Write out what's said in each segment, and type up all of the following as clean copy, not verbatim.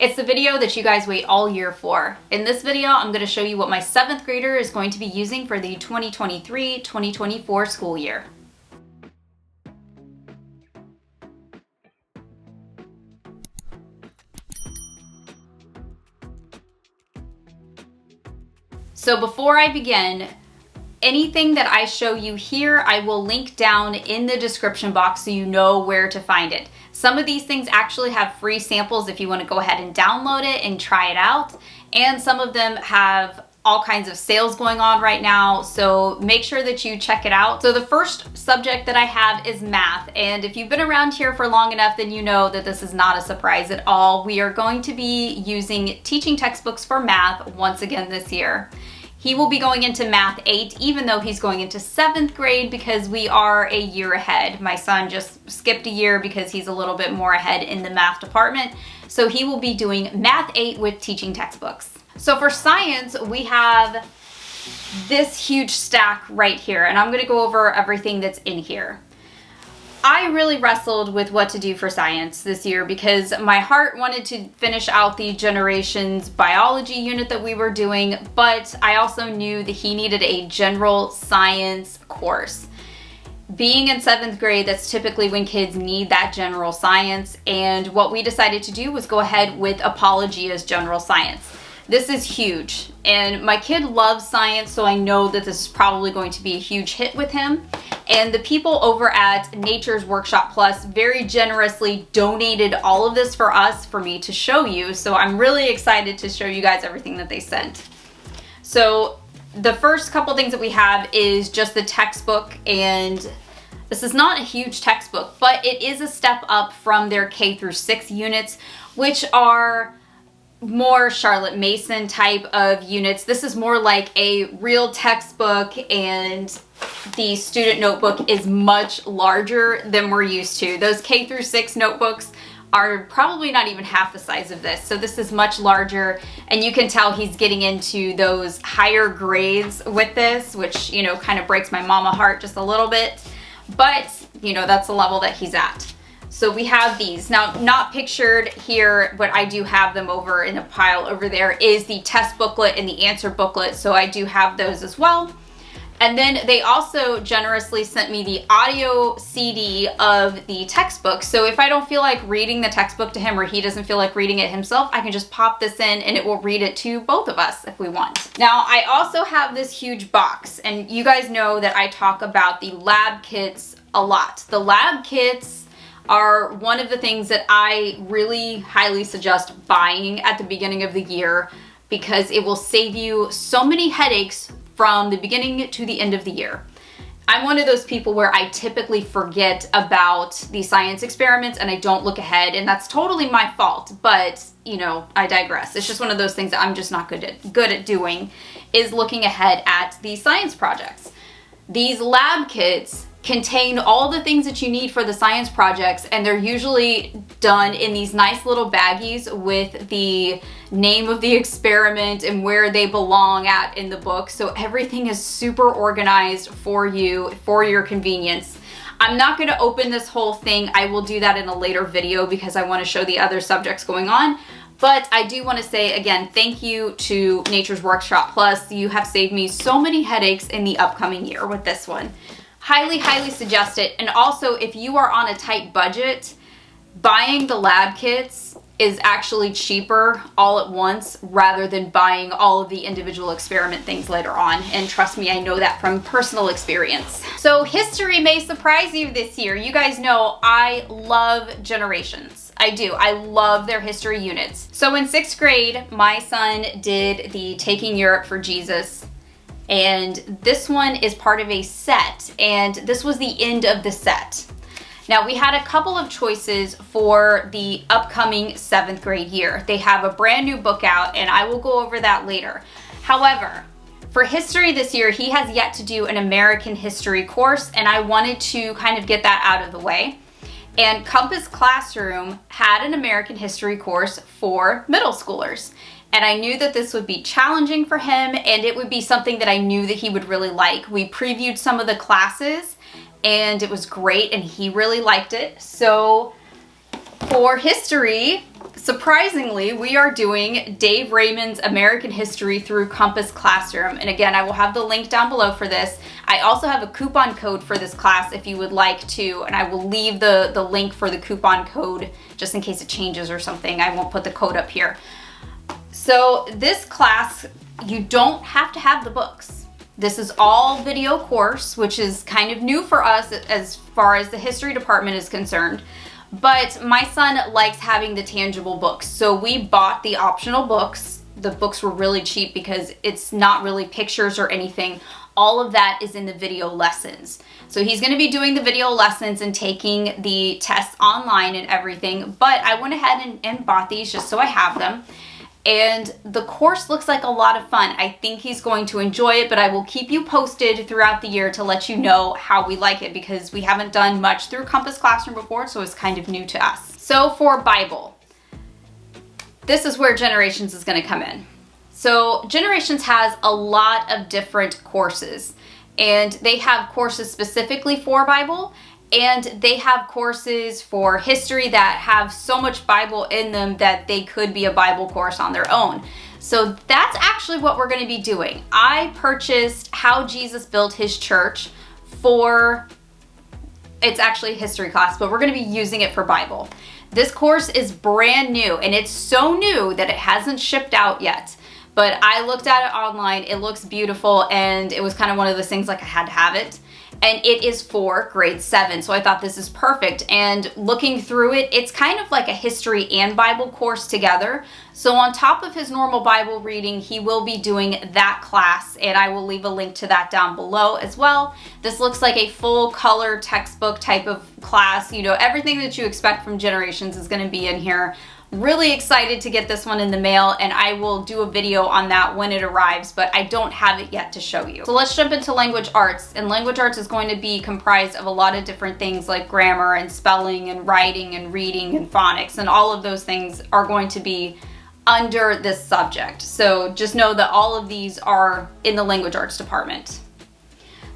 It's the video that you guys wait all year for. In this video, I'm going to show you what my 7th grader is going to be using for the 2023-2024 school year. So before I begin, anything that I show you here, I will link down in the description box so you know where to find it. Some of these things actually have free samples if you want to go ahead and download it and try it out. And some of them have all kinds of sales going on right now, so make sure that you check it out. So the first subject that I have is math, and if you've been around here for long enough, then you know that this is not a surprise at all. We are going to be using teaching textbooks for math once again this year. He will be going into Math 8, even though he's going into 7th grade because we are a year ahead. My son just skipped a year because he's a little bit more ahead in the math department. So he will be doing Math 8 with teaching textbooks. So for science, we have this huge stack right here, and I'm gonna go over everything that's in here. I really wrestled with what to do for science this year because my heart wanted to finish out the generations biology unit that we were doing, but I also knew that he needed a general science course. Being in 7th grade, that's typically when kids need that general science, and what we decided to do was go ahead with Apology as general science. This is huge, and my kid loves science, so I know that this is probably going to be a huge hit with him. And the people over at Nature's Workshop Plus very generously donated all of this for us, for me to show you, so I'm really excited to show you guys everything that they sent. So the first couple things that we have is just the textbook, and this is not a huge textbook, but it is a step up from their K through 6 units, which are more Charlotte Mason type of units. This is more like a real textbook, and the student notebook is much larger than we're used to. Those K through 6 notebooks are probably not even half the size of this. So this is much larger, and you can tell he's getting into those higher grades with this, which, you know, kind of breaks my mama heart just a little bit. But, you know, that's the level that he's at. So we have these. Now, not pictured here, but I do have them over in a pile over there, is the test booklet and the answer booklet. So I do have those as well. And then they also generously sent me the audio CD of the textbook. So if I don't feel like reading the textbook to him, or he doesn't feel like reading it himself, I can just pop this in and it will read it to both of us if we want. Now, I also have this huge box, and you guys know that I talk about the lab kits a lot. The lab kits are one of the things that I really highly suggest buying at the beginning of the year because it will save you so many headaches from the beginning to the end of the year. I'm one of those people where I typically forget about the science experiments and I don't look ahead, and that's totally my fault, but you know, I digress. It's just one of those things that I'm just not good at doing, is looking ahead at the science projects. These lab kits contain all the things that you need for the science projects, and they're usually done in these nice little baggies with the name of the experiment and where they belong at in the book. So everything is super organized for you, for your convenience. I'm not going to open this whole thing. I will do that in a later video because I want to show the other subjects going on. But I do want to say again, thank you to Nature's Workshop Plus. You have saved me so many headaches in the upcoming year with this one. Highly, highly suggest it. And also, if you are on a tight budget, buying the lab kits is actually cheaper all at once rather than buying all of the individual experiment things later on. And trust me, I know that from personal experience. So history may surprise you this year. You guys know I love generations. I do. I love their history units. So in 6th grade, my son did the Taking Europe for Jesus, and this one is part of a set, and this was the end of the set. Now, we had a couple of choices for the upcoming 7th grade year. They have a brand new book out, and I will go over that later. However, for history this year, he has yet to do an American history course, and I wanted to kind of get that out of the way. And Compass Classroom had an American history course for middle schoolers. And I knew that this would be challenging for him, and it would be something that I knew that he would really like. We previewed some of the classes, and it was great, and he really liked it. So for history, Surprisingly, we are doing Dave Raymond's American History through Compass Classroom. And again, I will have the link down below for this. I also have a coupon code for this class if you would like to, and I will leave the link for the coupon code just in case it changes or something. I won't put the code up here. So this class, you don't have to have the books. This is all video course, which is kind of new for us as far as the history department is concerned. But my son likes having the tangible books. So we bought the optional books. The books were really cheap because it's not really pictures or anything. All of that is in the video lessons. So he's gonna be doing the video lessons and taking the tests online and everything. But I went ahead and bought these just so I have them. And the course looks like a lot of fun. I think he's going to enjoy it, but I will keep you posted throughout the year to let you know how we like it because we haven't done much through Compass Classroom before, so it's kind of new to us. So for Bible, this is where Generations is gonna come in. So Generations has a lot of different courses, and they have courses specifically for Bible, and they have courses for history that have so much Bible in them that they could be a Bible course on their own. So that's actually what we're going to be doing. I purchased How Jesus Built His Church for, it's actually a history class, but we're going to be using it for Bible. This course is brand new, and it's so new that it hasn't shipped out yet. But I looked at it online, it looks beautiful, and it was kind of one of those things like I had to have it. And it is for grade 7, so I thought this is perfect. And looking through it, it's kind of like a history and Bible course together. So on top of his normal Bible reading, he will be doing that class, and I will leave a link to that down below as well. This looks like a full color textbook type of class. You know, everything that you expect from Generations is going to be in here. Really excited to get this one in the mail, and I will do a video on that when it arrives, but I don't have it yet to show you. So let's jump into language arts, and language arts is going to be comprised of a lot of different things like grammar and spelling and writing and reading and phonics, and all of those things are going to be under this subject. So just know that all of these are in the language arts department.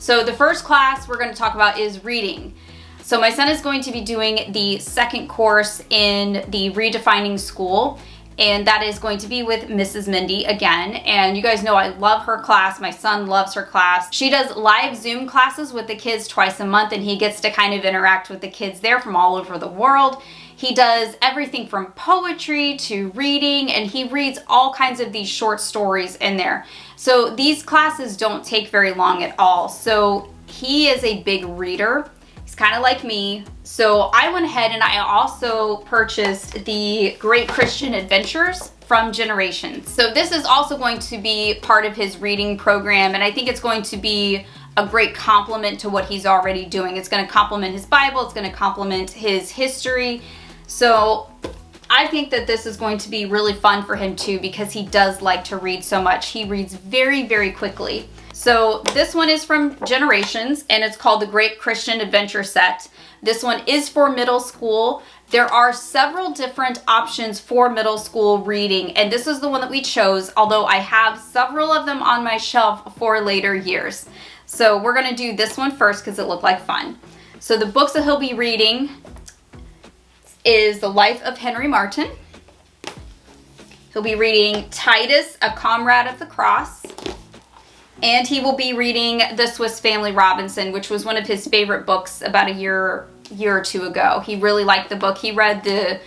So the first class we're going to talk about is reading. So my son is going to be doing the second course in the Redefining School, and that is going to be with Mrs. Mandy again. And you guys know I love her class. My son loves her class. She does live Zoom classes with the kids twice a month, and he gets to kind of interact with the kids there from all over the world. He does everything from poetry to reading, and he reads all kinds of these short stories in there. So these classes don't take very long at all. So he is a big reader. He's kind of like me. So I went ahead and I also purchased the Great Christian Adventures from Generations. So this is also going to be part of his reading program, and I think it's going to be a great complement to what he's already doing. It's going to complement his Bible, it's going to complement his history. So I think that this is going to be really fun for him too, because he does like to read so much. He reads very, very quickly. So this one is from Generations, and it's called the Great Christian Adventure Set. This one is for middle school. There are several different options for middle school reading, and this is the one that we chose, although I have several of them on my shelf for later years. So we're gonna do this one first because it looked like fun. So the books that he'll be reading is The Life of Henry Martyn. He'll be reading Titus, a Comrade of the Cross. And he will be reading The Swiss Family Robinson, which was one of his favorite books about a year or two ago. He really liked the book. He read the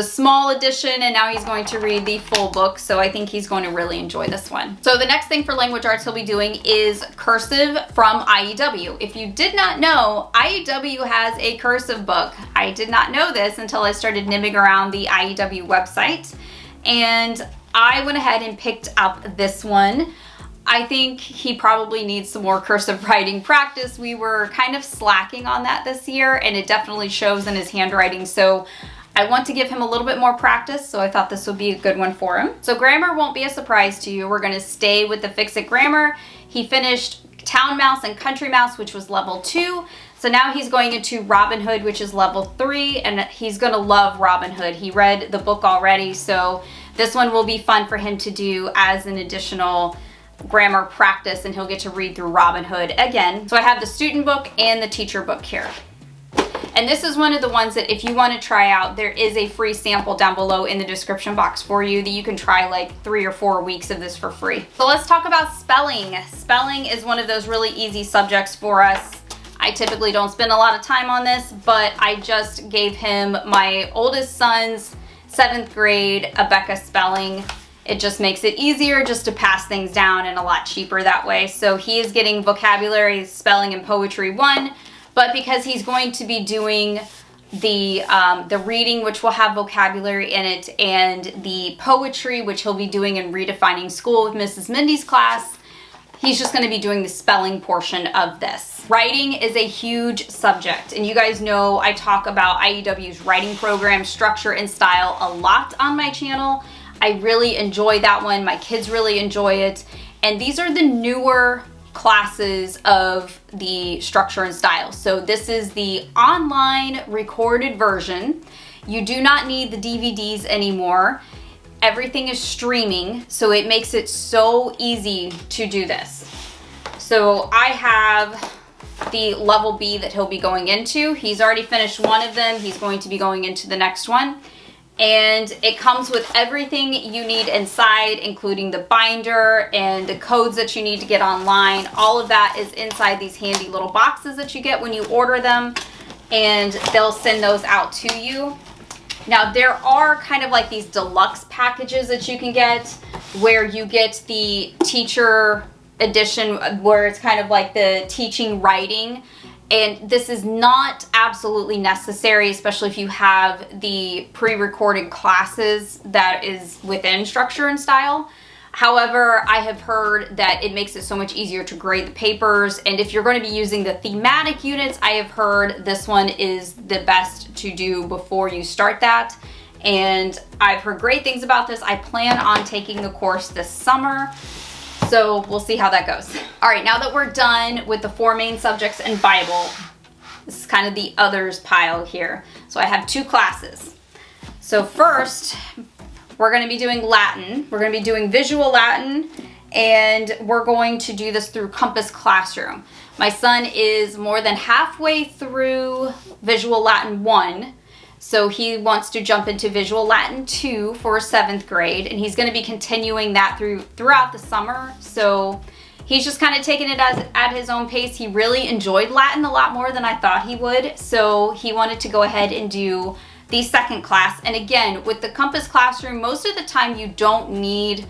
small edition, and now he's going to read the full book, so I think he's going to really enjoy this one. So the next thing for language arts he'll be doing is cursive from IEW. If you did not know, IEW has a cursive book. I did not know this until I started nibbing around the IEW website, and I went ahead and picked up this one. I think he probably needs some more cursive writing practice. We were kind of slacking on that this year, and it definitely shows in his handwriting. So I want to give him a little bit more practice, so I thought this would be a good one for him. So grammar won't be a surprise to you. We're going to stay with the Fix-It grammar. He finished Town Mouse and Country Mouse, which was level 2. So now he's going into Robin Hood, which is level 3, and he's going to love Robin Hood. He read the book already, so this one will be fun for him to do as an additional grammar practice, and he'll get to read through Robin Hood again. So I have the student book and the teacher book here. And this is one of the ones that if you want to try out, there is a free sample down below in the description box for you that you can try like 3 or 4 weeks of this for free. So let's talk about spelling. Spelling is one of those really easy subjects for us. I typically don't spend a lot of time on this, but I just gave him my oldest son's 7th grade Abeka spelling. It just makes it easier just to pass things down and a lot cheaper that way. So he is getting vocabulary, spelling, and poetry 1, but because he's going to be doing the reading, which will have vocabulary in it, and the poetry, which he'll be doing in Redefining School with Mrs. Mindy's class, he's just going to be doing the spelling portion of this. Writing is a huge subject, and you guys know I talk about IEW's writing program, structure, and style a lot on my channel. I really enjoy that one. My kids really enjoy it. And these are the newer classes of the structure and style. So this is the online recorded version. You do not need the DVDs anymore. Everything is streaming, so it makes it so easy to do this. So I have the level B that he'll be going into. He's already finished one of them. He's going to be going into the next one. And it comes with everything you need inside, including the binder and the codes that you need to get online. All of that is inside these handy little boxes that you get when you order them, and they'll send those out to you. Now, there are kind of like these deluxe packages that you can get where you get the teacher edition, where it's kind of like the teaching writing. And this is not absolutely necessary, especially if you have the pre-recorded classes that is within structure and style. However, I have heard that it makes it so much easier to grade the papers. And if you're going to be using the thematic units, I have heard this one is the best to do before you start that. And I've heard great things about this. I plan on taking the course this summer. So we'll see how that goes. All right, now that we're done with the 4 main subjects and Bible, this is kind of the others pile here. So I have 2 classes. So first, we're going to be doing Latin. We're going to be doing visual Latin, and we're going to do this through Compass Classroom. My son is more than halfway through visual Latin 1. So he wants to jump into Visual Latin 2 for 7th grade, and he's going to be continuing that throughout the summer. So he's just kind of taking it at his own pace. He really enjoyed Latin a lot more than I thought he would, so he wanted to go ahead and do the 2nd class. And again, with the Compass Classroom, most of the time you don't need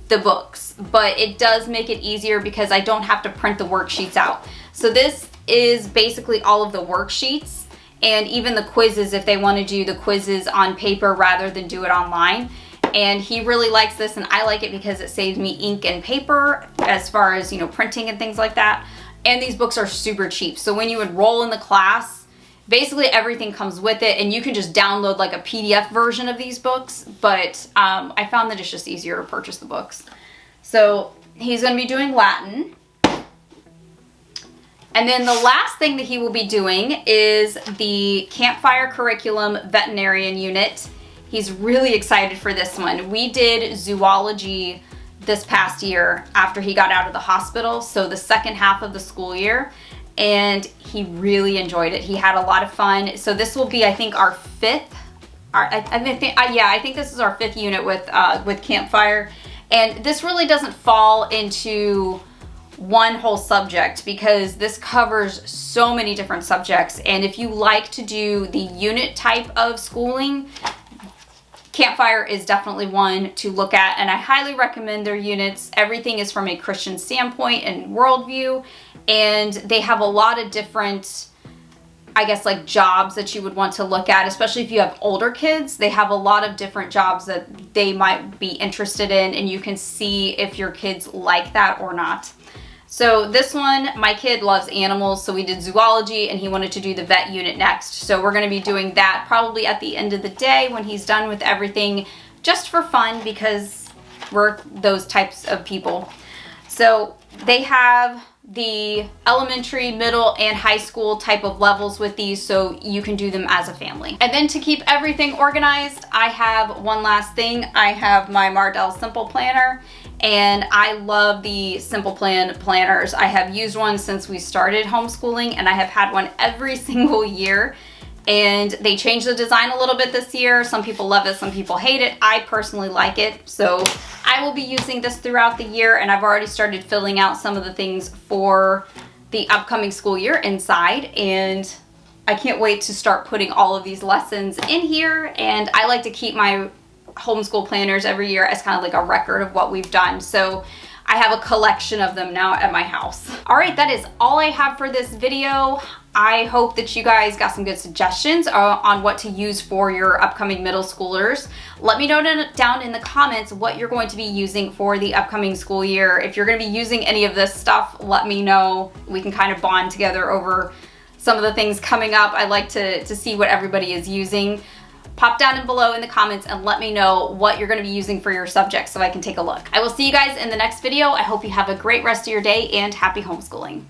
the books, but it does make it easier because I don't have to print the worksheets out. So this is basically all of the worksheets, and even the quizzes if they want to do the quizzes on paper rather than do it online. And he really likes this, and I like it because it saves me ink and paper as far as, you know, printing and things like that. And these books are super cheap. So when you enroll in the class, basically everything comes with it, and you can just download like a PDF version of these books. But I found that it's just easier to purchase the books. So he's going to be doing Latin. And then the last thing that he will be doing is the Campfire Curriculum Veterinarian Unit. He's really excited for this one. We did zoology this past year after he got out of the hospital, so the second half of the school year, and he really enjoyed it. He had a lot of fun. So this will be, I think, our 5th. I think this is our 5th unit with Campfire, and this really doesn't fall into one whole subject because this covers so many different subjects. And if you like to do the unit type of schooling, Campfire is definitely one to look at, and I highly recommend their units. Everything is from a Christian standpoint and worldview, and they have a lot of different, I guess, like jobs that you would want to look at, especially if you have older kids. They have a lot of different jobs that they might be interested in, and you can see if your kids like that or not. So this one, my kid loves animals, so we did zoology, and he wanted to do the vet unit next. So we're going to be doing that probably at the end of the day when he's done with everything, just for fun because we're those types of people. So they have the elementary, middle, and high school type of levels with these, so you can do them as a family. And then to keep everything organized, I have one last thing. I have my Mardell Simple Planner, and I love the Simple Plan planners. I have used one since we started homeschooling, and I have had one every single year. and they changed the design a little bit this year. Some people love it, some people hate it. I personally like it, so I will be using this throughout the year, and I've already started filling out some of the things for the upcoming school year inside, and I can't wait to start putting all of these lessons in here. And I like to keep my homeschool planners every year as kind of like a record of what we've done. So I have a collection of them now at my house. All right, that is all I have for this video. I hope that you guys got some good suggestions on what to use for your upcoming middle schoolers. Let me know down in the comments what you're going to be using for the upcoming school year. If you're going to be using any of this stuff, let me know. We can kind of bond together over some of the things coming up. I like to see what everybody is using. Pop down and below in the comments and let me know what you're going to be using for your subject so I can take a look. I will see you guys in the next video. I hope you have a great rest of your day and happy homeschooling.